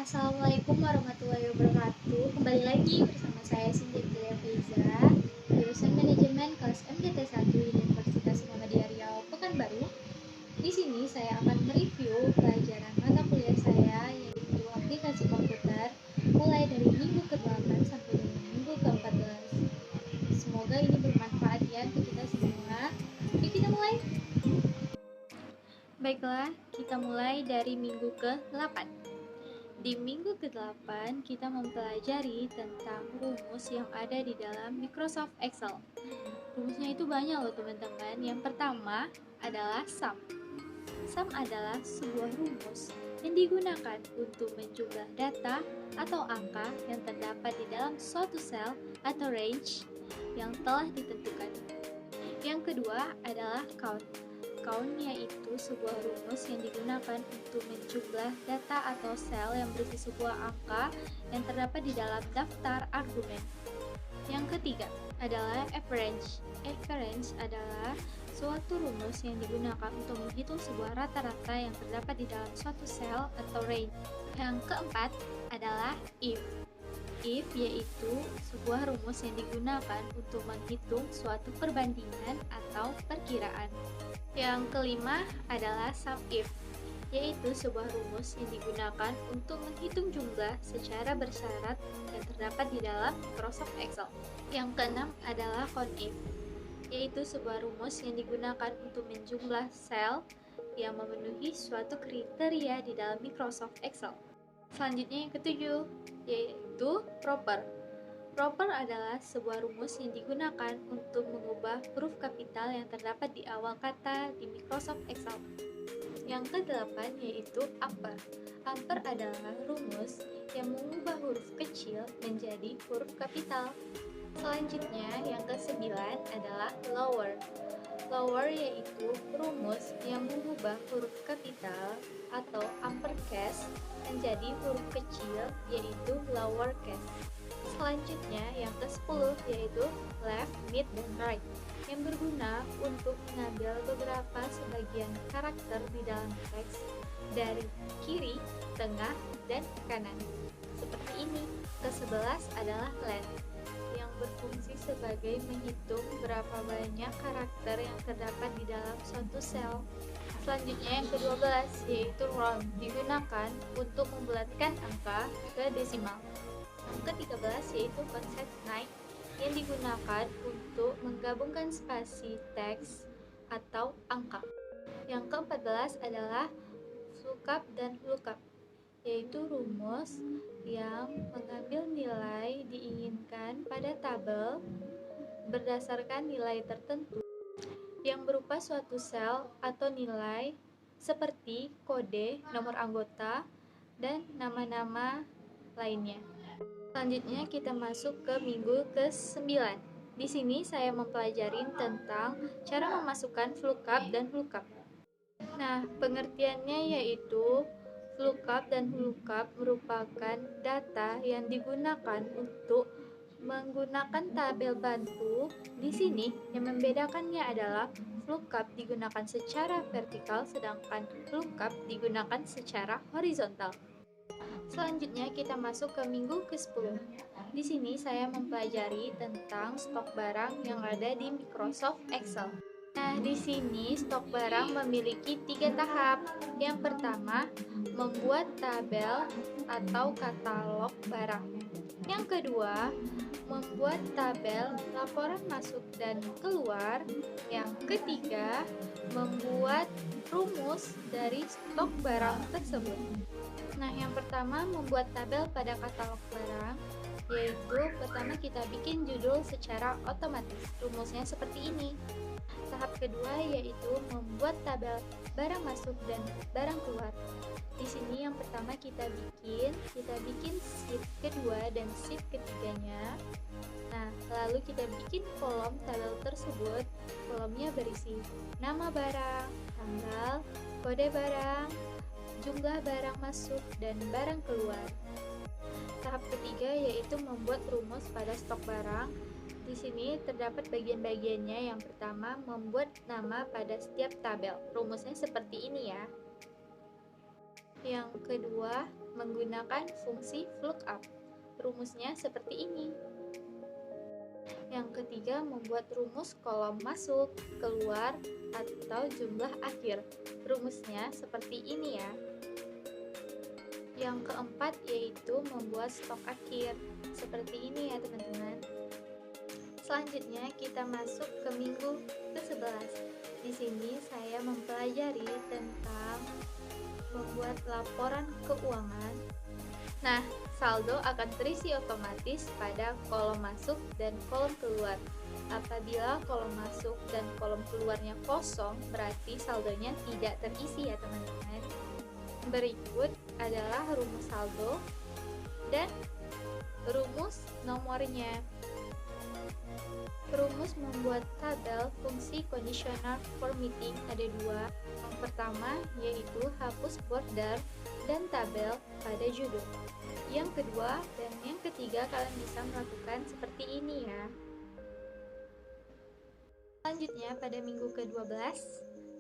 Assalamualaikum warahmatullahi wabarakatuh. Kembali lagi bersama saya Sintia Faiza, jurusan Manajemen kelas MDT 1 Universitas Muhammadiyah Riau Pekanbaru. Di sini saya akan mereview pelajaran mata kuliah saya, yaitu aplikasi komputer, mulai dari minggu ke-8 sampai dengan minggu ke-14. Semoga ini bermanfaat ya untuk kita semua. Yuk kita mulai. Baiklah, kita mulai dari minggu ke-8. Di minggu ke-8, kita mempelajari tentang rumus yang ada di dalam Microsoft Excel. Rumusnya itu banyak loh teman-teman. Yang pertama adalah sum. Sum adalah sebuah rumus yang digunakan untuk menjumlah data atau angka yang terdapat di dalam suatu sel atau range yang telah ditentukan. Yang kedua adalah count. Count yaitu sebuah rumus yang digunakan untuk menjumlah data atau sel yang berisi sebuah angka yang terdapat di dalam daftar argumen. Yang ketiga adalah average. Average adalah suatu rumus yang digunakan untuk menghitung sebuah rata-rata yang terdapat di dalam suatu sel atau range. Yang keempat adalah if. If yaitu sebuah rumus yang digunakan untuk menghitung suatu perbandingan atau perkiraan. Yang kelima adalah sum if, yaitu sebuah rumus yang digunakan untuk menghitung jumlah secara bersyarat yang terdapat di dalam Microsoft Excel. Yang keenam adalah count if, yaitu sebuah rumus yang digunakan untuk menjumlah sel yang memenuhi suatu kriteria di dalam Microsoft Excel. Selanjutnya yang ketujuh, yaitu proper. Proper adalah sebuah rumus yang digunakan untuk mengubah huruf kapital yang terdapat di awal kata di Microsoft Excel. Yang kedelapan yaitu upper. Upper adalah rumus yang mengubah huruf kecil menjadi huruf kapital. Selanjutnya yang kesembilan adalah lower. Lower yaitu rumus yang mengubah huruf kapital atau uppercase menjadi huruf kecil, yaitu lowercase. Selanjutnya yang ke-10 yaitu left, mid, dan right, yang berguna untuk mengambil beberapa sebagian karakter di dalam teks dari kiri, tengah, dan kanan. Seperti ini. Ke-11 adalah length, yang berfungsi sebagai menghitung berapa banyak karakter yang terdapat di dalam suatu sel. Selanjutnya yang ke-12 yaitu round, digunakan untuk membulatkan angka ke desimal. Yang ke-13 yaitu konsep night, yang digunakan untuk menggabungkan spasi teks atau angka. Yang ke-14 adalah lookup dan lookup, yaitu rumus yang mengambil nilai diinginkan pada tabel berdasarkan nilai tertentu yang berupa suatu sel atau nilai seperti kode, nomor anggota, dan nama-nama lainnya. Selanjutnya kita masuk ke minggu ke-9. Di sini saya mempelajari tentang cara memasukkan VLOOKUP dan LOOKUP. Nah, pengertiannya yaitu VLOOKUP dan LOOKUP merupakan data yang digunakan untuk menggunakan tabel bantu. Di sini yang membedakannya adalah VLOOKUP digunakan secara vertikal sedangkan LOOKUP digunakan secara horizontal. Selanjutnya kita masuk ke minggu ke-10. Di sini saya mempelajari tentang stok barang yang ada di Microsoft Excel. Nah, di sini stok barang memiliki 3 tahap. Yang pertama, membuat tabel atau katalog barang. Yang kedua, membuat tabel laporan masuk dan keluar. Yang ketiga, membuat rumus dari stok barang tersebut. Nah, yang pertama membuat tabel pada katalog barang, yaitu pertama kita bikin judul secara otomatis. Rumusnya seperti ini. Tahap kedua yaitu membuat tabel barang masuk dan barang keluar. Di sini yang pertama kita bikin sheet kedua dan sheet ketiganya. Nah, lalu kita bikin kolom tabel tersebut. Kolomnya berisi nama barang, tanggal, kode barang, jumlah barang masuk, dan barang keluar. Tahap ketiga yaitu membuat rumus pada stok barang. Di sini terdapat bagian-bagiannya. Yang pertama, membuat nama pada setiap tabel. Rumusnya seperti ini ya. Yang kedua, menggunakan fungsi lookup. Rumusnya seperti ini. Yang ketiga, membuat rumus kolom masuk, keluar, atau jumlah akhir. Rumusnya seperti ini ya. Yang keempat yaitu membuat stok akhir. Seperti ini ya teman-teman. Selanjutnya kita masuk ke minggu ke-11. Di sini saya mempelajari tentang membuat laporan keuangan. Nah, saldo akan terisi otomatis pada kolom masuk dan kolom keluar. Apabila kolom masuk dan kolom keluarnya kosong, berarti saldonya tidak terisi ya teman-teman. Berikut adalah rumus saldo dan rumus nomornya. Rumus membuat tabel fungsi conditional formatting ada dua. Yang pertama yaitu hapus border dan tabel pada judul. Yang kedua dan yang ketiga kalian bisa melakukan seperti ini ya. Selanjutnya pada minggu ke-12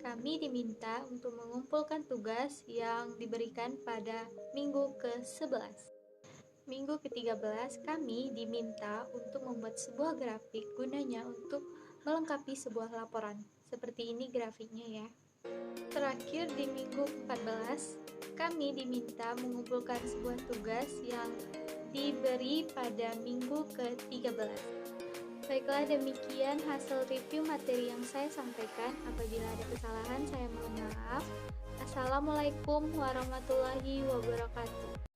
kami diminta untuk mengumpulkan tugas yang diberikan pada minggu ke-11. Minggu ke-13 kami diminta untuk membuat sebuah grafik gunanya untuk melengkapi sebuah laporan. Seperti ini grafiknya ya. Terakhir di minggu ke-14 kami diminta mengumpulkan sebuah tugas yang diberi pada minggu ke-13. Baiklah, demikian hasil review materi yang saya sampaikan. Apabila ada kesalahan saya mohon maaf. Assalamualaikum warahmatullahi wabarakatuh.